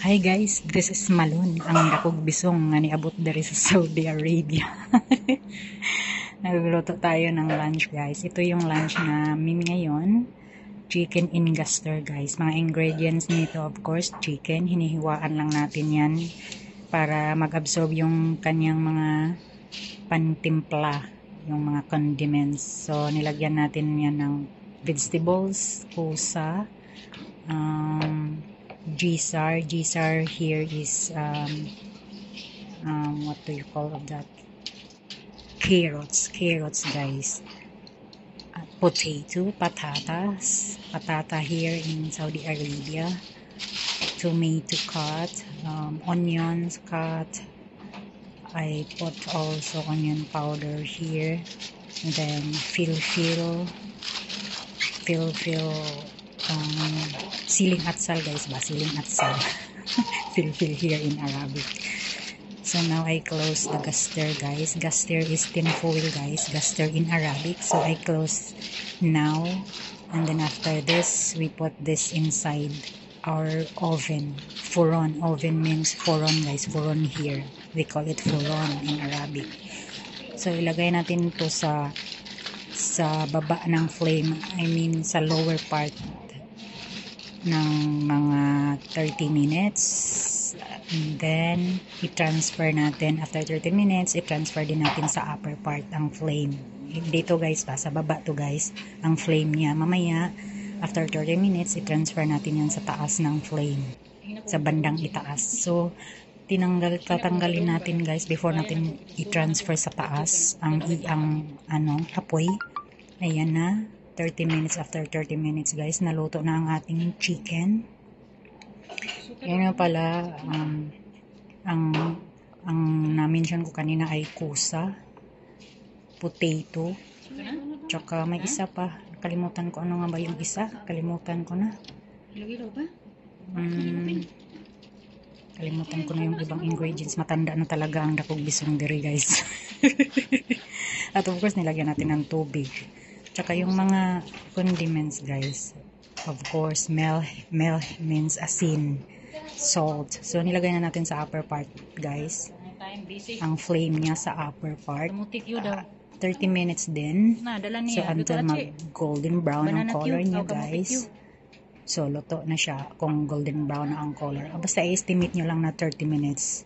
Hi guys, this is Malon, ang dakog bisong nga niabot diri sa Saudi Arabia. Nagluluto tayo ng lunch guys. Ito yung lunch namin ngayon. Chicken in gaster guys. Mga ingredients nito of course chicken. Hinihiwaan lang natin yan para mag-absorb yung kanyang mga pantimpla, yung mga condiments. So nilagyan natin yan ng vegetables, kusa, Gisar here is what do you call of that? Carrots guys. Potato, patata here in Saudi Arabia. Tomato cut, onions cut. I put also onion powder here. And then fill siling atsal guys ba? Siling atsal. Fill here in Arabic. So now I close the gaster guys. Gaster is tin foil guys. Gaster in Arabic. So I close now. And then after this, we put this inside our oven. Furon. Oven means furon guys. Furon here. We call it furon in Arabic. So ilagay natin to sa baba ng flame. I mean sa lower part ng mga 30 minutes. And then i-transfer natin after 30 minutes, i-transfer din natin sa upper part ang flame. Dito guys pa, sa baba to guys, ang flame niya. Mamaya after 30 minutes, i-transfer natin yan sa taas ng flame. Sa bandang itaas. So tatanggalin natin guys before natin i-transfer sa taas ang apoy. Ayan na. 30 minutes after 30 minutes guys, naluto na ang ating chicken. Yan na pala, ang na-mention ko kanina ay kusa, potato, tsaka may isa pa. Kalimutan ko ano nga ba yung isa. Kalimutan ko na. Kalimutan ko na yung ibang ingredients. Matanda na talaga ang dakog bisong diri guys. At of course, nilagyan natin ng tubig. Tsaka yung mga condiments guys, of course, milk means asin, salt. So nilagay na natin sa upper part guys, ang flame niya sa upper part. 30 minutes din. So until mag golden brown ang color niya guys. So luto na siya kung golden brown na ang color. Basta i-estimate nyo lang na 30 minutes.